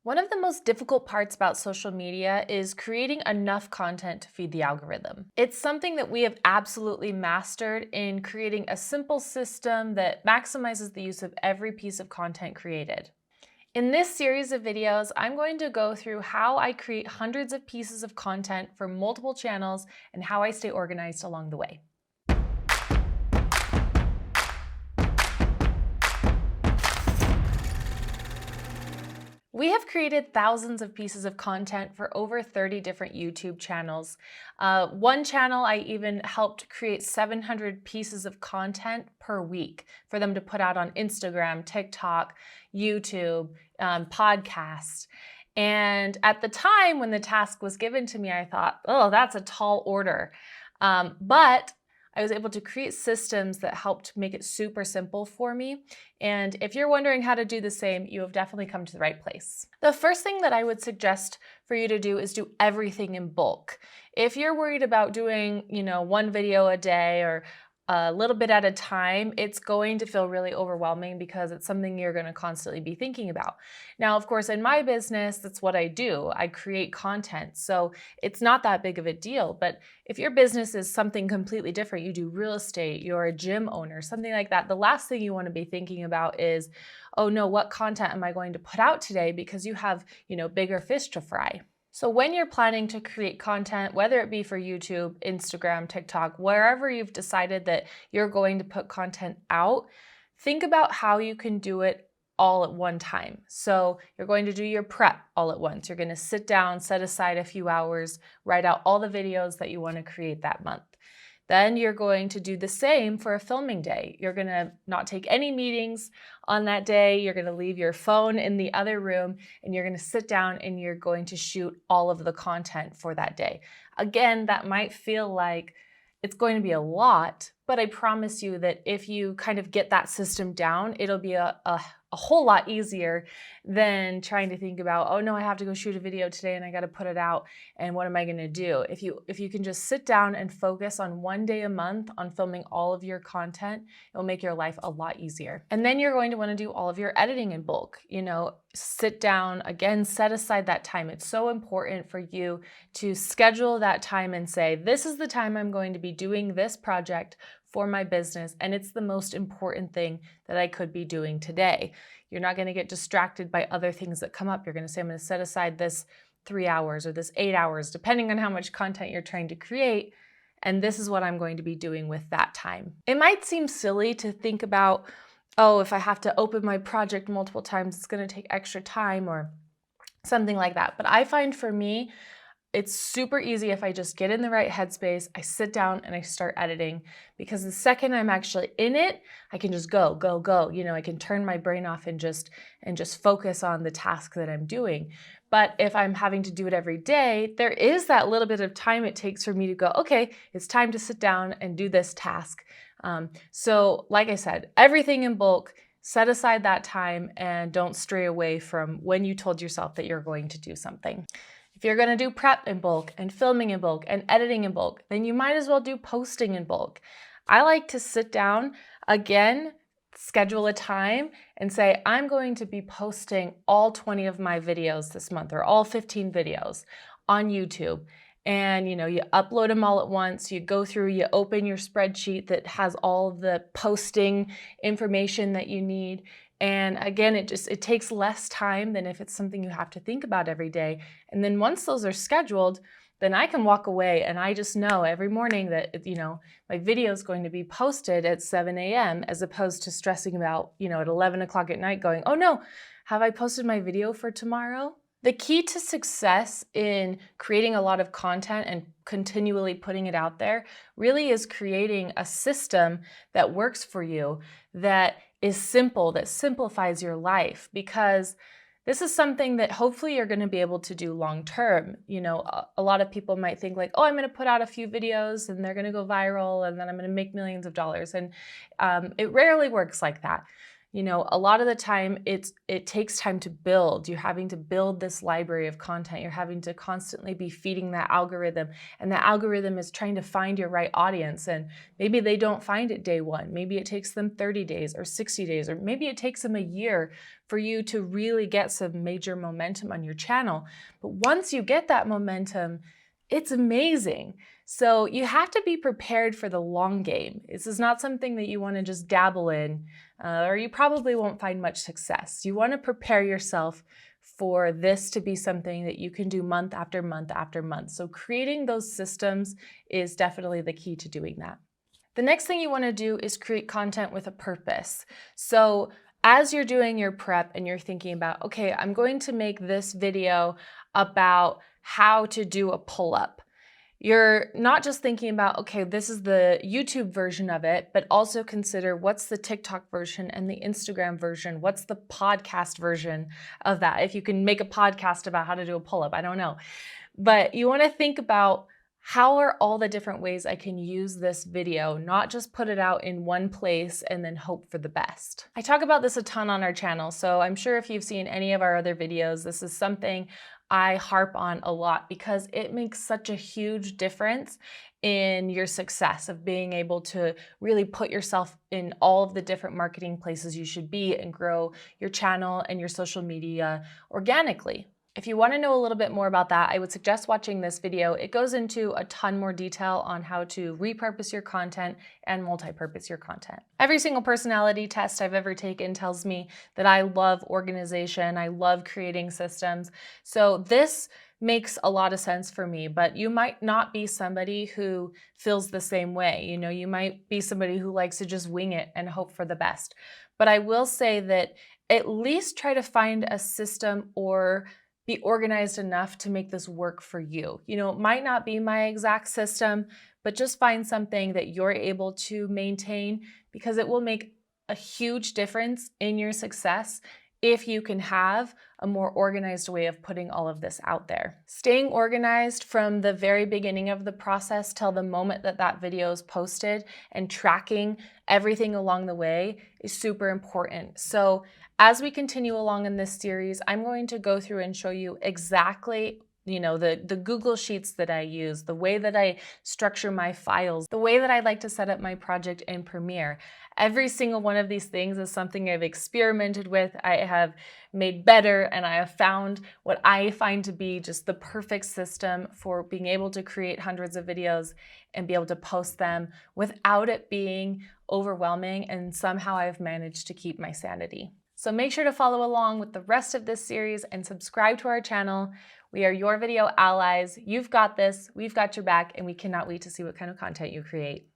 One of the most difficult parts about social media is creating enough content to feed the algorithm. It's something that we have absolutely mastered in creating a simple system that maximizes the use of every piece of content created. In this series of videos, I'm going to go through how I create hundreds of pieces of content for multiple channels and how I stay organized along the way. We have created thousands of pieces of content for over 30 different YouTube channels. One channel, I even helped create 700 pieces of content per week for them to put out on Instagram, TikTok, YouTube, podcasts. And at the time when the task was given to me, I thought, oh, that's a tall order. But I was able to create systems that helped make it super simple for me. And if you're wondering how to do the same, you have definitely come to the right place. The first thing that I would suggest for you to do is do everything in bulk. If you're worried about doing, one video a day or a little bit at a time, it's going to feel really overwhelming because it's something you're going to constantly be thinking about. Now, of course, in my business, that's what I do. I create content, so it's not that big of a deal. But if your business is something completely different, you do real estate, you're a gym owner, something like that, the last thing you want to be thinking about is, oh no, what content am I going to put out today? Because you have, bigger fish to fry. So when you're planning to create content, whether it be for YouTube, Instagram, TikTok, wherever you've decided that you're going to put content out, think about how you can do it all at one time. So you're going to do your prep all at once. You're going to sit down, set aside a few hours, write out all the videos that you want to create that month. Then you're going to do the same for a filming day. You're going to not take any meetings on that day. You're going to leave your phone in the other room and you're going to sit down and you're going to shoot all of the content for that day. Again, that might feel like it's going to be a lot, but I promise you that if you kind of get that system down, it'll be a whole lot easier than trying to think about, oh no, I have to go shoot a video today and I got to put it out. And what am I going to do? If you can just sit down and focus on one day a month on filming all of your content, it will make your life a lot easier. And then you're going to want to do all of your editing in bulk. Sit down again, set aside that time. It's so important for you to schedule that time and say, this is the time I'm going to be doing this project for my business, and it's the most important thing that I could be doing today. You're not going to get distracted by other things that come up. You're going to say, I'm going to set aside this 3 hours or this 8 hours, depending on how much content you're trying to create, and this is what I'm going to be doing with that time. It might seem silly to think about, oh, if I have to open my project multiple times, it's going to take extra time or something like that. But I find for me, it's super easy if I just get in the right headspace, I sit down and I start editing, because the second I'm actually in it, I can just go. I can turn my brain off and just focus on the task that I'm doing. But if I'm having to do it every day, there is that little bit of time it takes for me to go, okay, it's time to sit down and do this task. So like I said, everything in bulk, set aside that time and don't stray away from when you told yourself that you're going to do something. If you're going to do prep in bulk and filming in bulk and editing in bulk, then you might as well do posting in bulk. I like to sit down, again, schedule a time and say, I'm going to be posting all 20 of my videos this month or all 15 videos on YouTube. And you upload them all at once, you go through, you open your spreadsheet that has all of the posting information that you need. And again, it takes less time than if it's something you have to think about every day. And then once those are scheduled, then I can walk away and I just know every morning that, my video is going to be posted at 7 a.m. as opposed to stressing about, at 11 o'clock at night going, oh no, have I posted my video for tomorrow? The key to success in creating a lot of content and continually putting it out there really is creating a system that works for you, that is simple, that simplifies your life, because this is something that hopefully you're going to be able to do long term. A lot of people might think like, oh, I'm going to put out a few videos and they're going to go viral and then I'm going to make millions of dollars. And it rarely works like that. You know, a lot of the time it takes time to build. You're having to build this library of content. You're having to constantly be feeding that algorithm, and the algorithm is trying to find your right audience. And maybe they don't find it day one. Maybe it takes them 30 days or 60 days, or maybe it takes them a year for you to really get some major momentum on your channel. But once you get that momentum, it's amazing. So you have to be prepared for the long game. This is not something that you want to just dabble in, or you probably won't find much success. You want to prepare yourself for this to be something that you can do month after month after month. So creating those systems is definitely the key to doing that. The next thing you want to do is create content with a purpose. So as you're doing your prep and you're thinking about, okay, I'm going to make this video about how to do a pull-up. You're not just thinking about, okay, this is the YouTube version of it, but also consider what's the TikTok version and the Instagram version. What's the podcast version of that? If you can make a podcast about how to do a pull-up, I don't know. But you want to think about, how are all the different ways I can use this video, not just put it out in one place and then hope for the best. I talk about this a ton on our channel, so I'm sure if you've seen any of our other videos, this is something I harp on a lot because it makes such a huge difference in your success of being able to really put yourself in all of the different marketing places you should be and grow your channel and your social media organically. If you want to know a little bit more about that, I would suggest watching this video. It goes into a ton more detail on how to repurpose your content and multi-purpose your content. Every single personality test I've ever taken tells me that I love organization. I love creating systems. So this makes a lot of sense for me, but you might not be somebody who feels the same way. You know, you might be somebody who likes to just wing it and hope for the best. But I will say that at least try to find a system or be organized enough to make this work for you. You know, it might not be my exact system, but just find something that you're able to maintain, because it will make a huge difference in your success if you can have a more organized way of putting all of this out there. Staying organized from the very beginning of the process till the moment that that video is posted and tracking everything along the way is super important. So as we continue along in this series, I'm going to go through and show you exactly, you know, the Google Sheets that I use, the way that I structure my files, the way that I like to set up my project in Premiere. Every single one of these things is something I've experimented with, I have made better, and I have found what I find to be just the perfect system for being able to create hundreds of videos and be able to post them without it being overwhelming, and somehow I've managed to keep my sanity. So make sure to follow along with the rest of this series and subscribe to our channel. We are your video allies. You've got this, we've got your back, and we cannot wait to see what kind of content you create.